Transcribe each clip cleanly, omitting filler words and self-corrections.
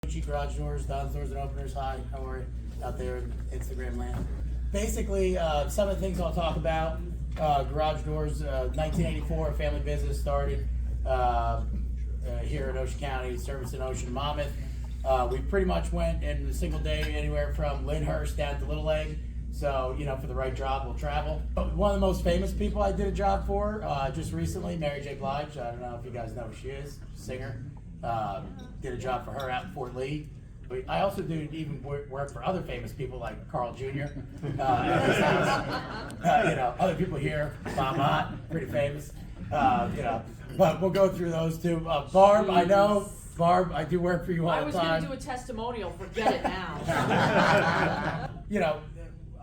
Bucci garage doors, Don's doors and openers. Hi, how are you out there in Instagram land? Basically, some of the things I'll talk about. Garage doors, 1984, family business started here in Ocean County, servicing Ocean Monmouth. We pretty much went in a single day anywhere from Lyndhurst down to Little Egg. So, you know, for the right job, we'll travel. One of the most famous people I did a job for just recently, Mary J. Blige. I don't know if you guys know who she is, singer. Did a job for her out in Fort Lee. But I also do even work for other famous people like Carl Jr. You know, other people here, Bob Ott, pretty famous. You know, but we'll go through those too. Barb, I know. Barb, I do work for you all the time. I was going to do a testimonial. Forget it now. You know,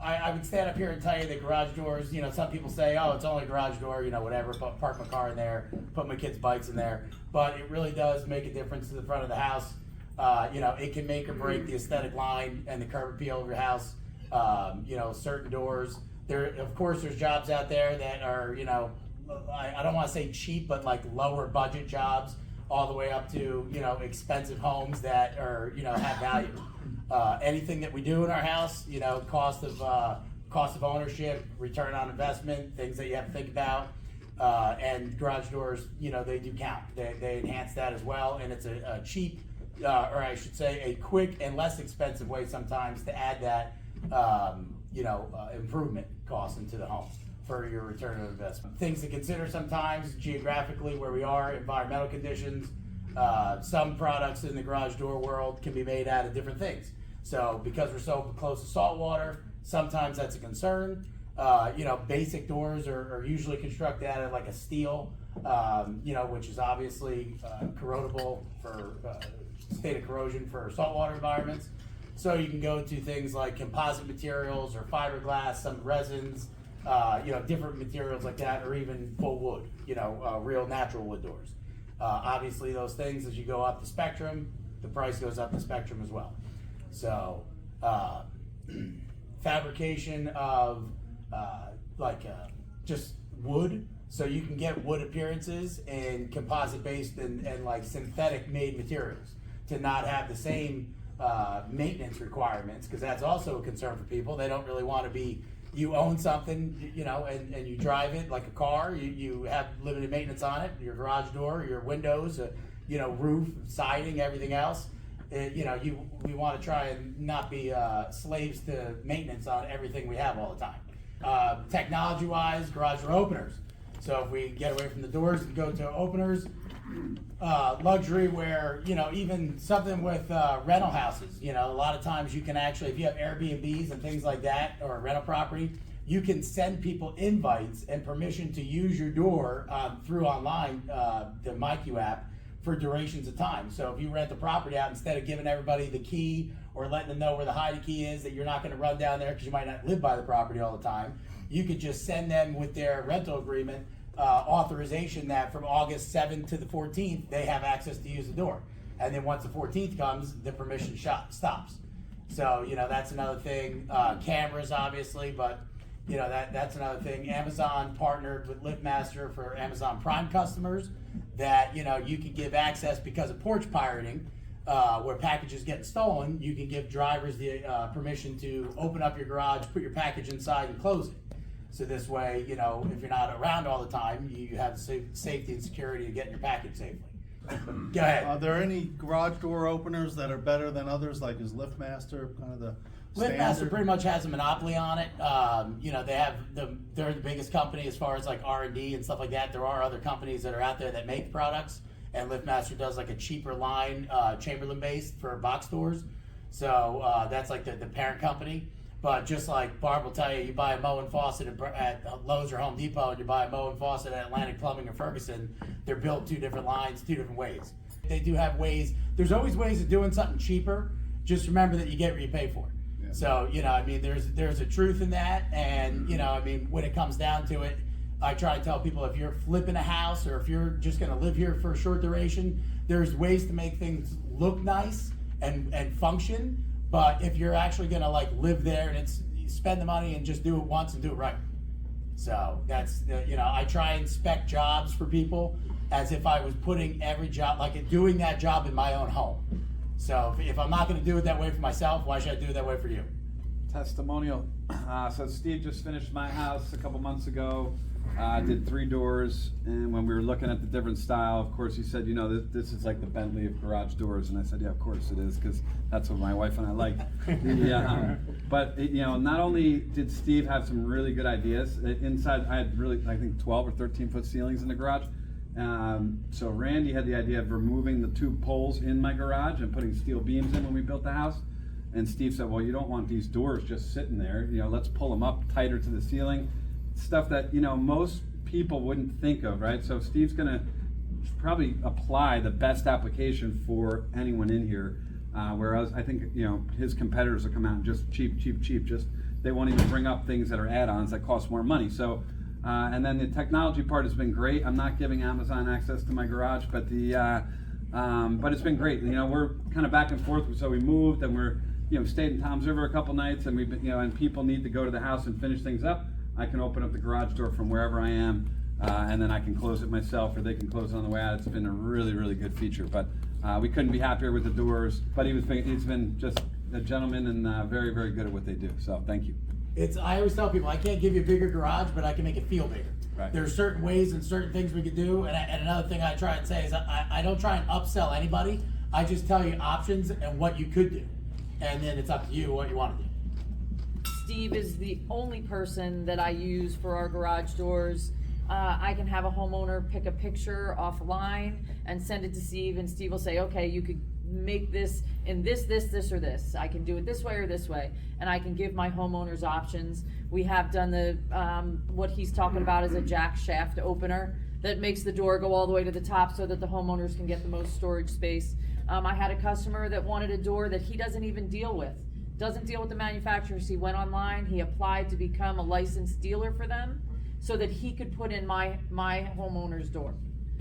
I would stand up here and tell you that garage doors, you know, some people say, oh, it's only a garage door, you know, whatever, park my car in there, put my kids' bikes in there. But it really does make a difference to the front of the house. You know, it can make or break the aesthetic line and the curb appeal of your house. You know, certain doors. Of course, there's jobs out there that are, you know, I don't want to say cheap, but like lower budget jobs, all the way up to, you know, expensive homes that are, you know, have value. Anything that we do in our house, you know, cost of ownership, return on investment, things that you have to think about, and garage doors, you know, they do count. They enhance that as well, and it's a cheap, or I should say, a quick and less expensive way sometimes to add that, you know, improvement cost into the home for your return on investment. Things to consider sometimes geographically, where we are, environmental conditions. Some products in the garage door world can be made out of different things. So because we're so close to salt water, sometimes that's a concern. You know, basic doors are usually constructed out of like a steel, you know, which is obviously corrodable for state of corrosion for saltwater environments. So you can go to things like composite materials or fiberglass, some resins, you know, different materials like that, or even full wood, you know, real natural wood doors. Obviously those things, as you go up the spectrum, the price goes up the spectrum as well. So fabrication of just wood, so you can get wood appearances in composite based and like synthetic made materials to not have the same maintenance requirements, because that's also a concern for people. They don't really want to be, you own something, you know, and you drive it like a car, you have limited maintenance on it, your garage door, your windows, you know, roof, siding, everything else. You know, we want to try and not be slaves to maintenance on everything we have all the time. Technology-wise, garage door openers. So if we get away from the doors and go to openers, luxury where, you know, even something with rental houses, you know, a lot of times you can actually, if you have Airbnbs and things like that, or a rental property, you can send people invites and permission to use your door through online, the MyQ app, for durations of time. So if you rent the property out, instead of giving everybody the key or letting them know where the hidey key is, that you're not going to run down there because you might not live by the property all the time, you could just send them with their rental agreement authorization that from August 7th to the 14th, they have access to use the door. And then once the 14th comes, the permission stops. So, you know, that's another thing. Cameras, obviously, but, you know, that's another thing. Amazon partnered with LiftMaster for Amazon Prime customers that, you know, you can give access because of porch pirating, where packages get stolen. You can give drivers the permission to open up your garage, put your package inside, and close it. So this way, you know, if you're not around all the time, you have safety and security to get your package safely. Go ahead. Are there any garage door openers that are better than others? Like is LiftMaster kind of the standard? LiftMaster pretty much has a monopoly on it. You know, they're the biggest company as far as like R&D and stuff like that. There are other companies that are out there that make products, and LiftMaster does like a cheaper line, Chamberlain based for box doors. So that's like the parent company. But just like Barb will tell you, you buy a Moen faucet at Lowe's or Home Depot, and you buy a Moen faucet at Atlantic Plumbing or Ferguson, they're built two different lines, two different ways. They do have ways, there's always ways of doing something cheaper. Just remember that you get what you pay for. Yeah. So, you know, I mean, there's a truth in that. And, you know, I mean, when it comes down to it, I try to tell people, if you're flipping a house or if you're just going to live here for a short duration, there's ways to make things look nice and function. But if you're actually gonna like live there, and it's spend the money and just do it once and do it right. So that's, you know, I try and spec jobs for people as if I was putting every job, like doing that job in my own home. So if I'm not gonna do it that way for myself, why should I do it that way for you? Testimonial. So Steve just finished my house a couple months ago. Did 3 doors, and when we were looking at the different style, of course, he said, you know, this is like the Bentley of garage doors, and I said, yeah, of course it is, because that's what my wife and I like. But you know, not only did Steve have some really good ideas inside, I had really, I think 12 or 13 foot ceilings in the garage. So Randy had the idea of removing the 2 poles in my garage and putting steel beams in when we built the house. And Steve said, well, you don't want these doors just sitting there, you know, let's pull them up tighter to the ceiling. Stuff that, you know, most people wouldn't think of, right? So Steve's gonna probably apply the best application for anyone in here, whereas I think, you know, his competitors will come out and just cheap, just, they won't even bring up things that are add-ons that cost more money. So, and then the technology part has been great. I'm not giving Amazon access to my garage, but but it's been great. You know, we're kind of back and forth, so we moved and we're, you know, stayed in Tom's River a couple nights, and we've been, you know, and people need to go to the house and finish things up. I can open up the garage door from wherever I am, and then I can close it myself, or they can close it on the way out. It's been a really, really good feature. But we couldn't be happier with the doors. But he's been just a gentleman and very, very good at what they do. So thank you. I always tell people, I can't give you a bigger garage, but I can make it feel bigger. Right. There are certain ways and certain things we could do, and another thing I try and say is I don't try and upsell anybody. I just tell you options and what you could do, and then it's up to you what you want to do. Steve is the only person that I use for our garage doors. I can have a homeowner pick a picture offline and send it to Steve, and Steve will say, okay, you could make this in this, or this. I can do it this way or this way, and I can give my homeowners options. We have done the, what he's talking about is a jack shaft opener that makes the door go all the way to the top so that the homeowners can get the most storage space. I had a customer that wanted a door that he doesn't even deal with. Doesn't deal with the manufacturers. He went online, he applied to become a licensed dealer for them so that he could put in my homeowner's door.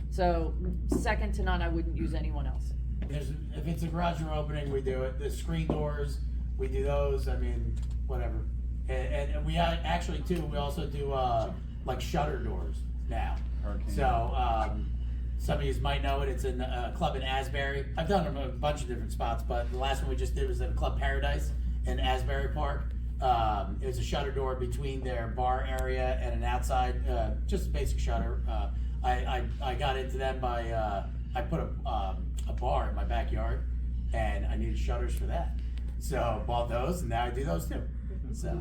So second to none, I wouldn't use anyone else. If it's a garage door opening, we do it. The screen doors, we do those. I mean, whatever. And we actually too, we also do like shutter doors now. Hurricane. So some of you might know it. It's in a club in Asbury. I've done them a bunch of different spots, but the last one we just did was at Club Paradise in Asbury Park. It was a shutter door between their bar area and an outside, just a basic shutter. I got into them by I put a bar in my backyard, and I needed shutters for that, so bought those, and now I do those too. So.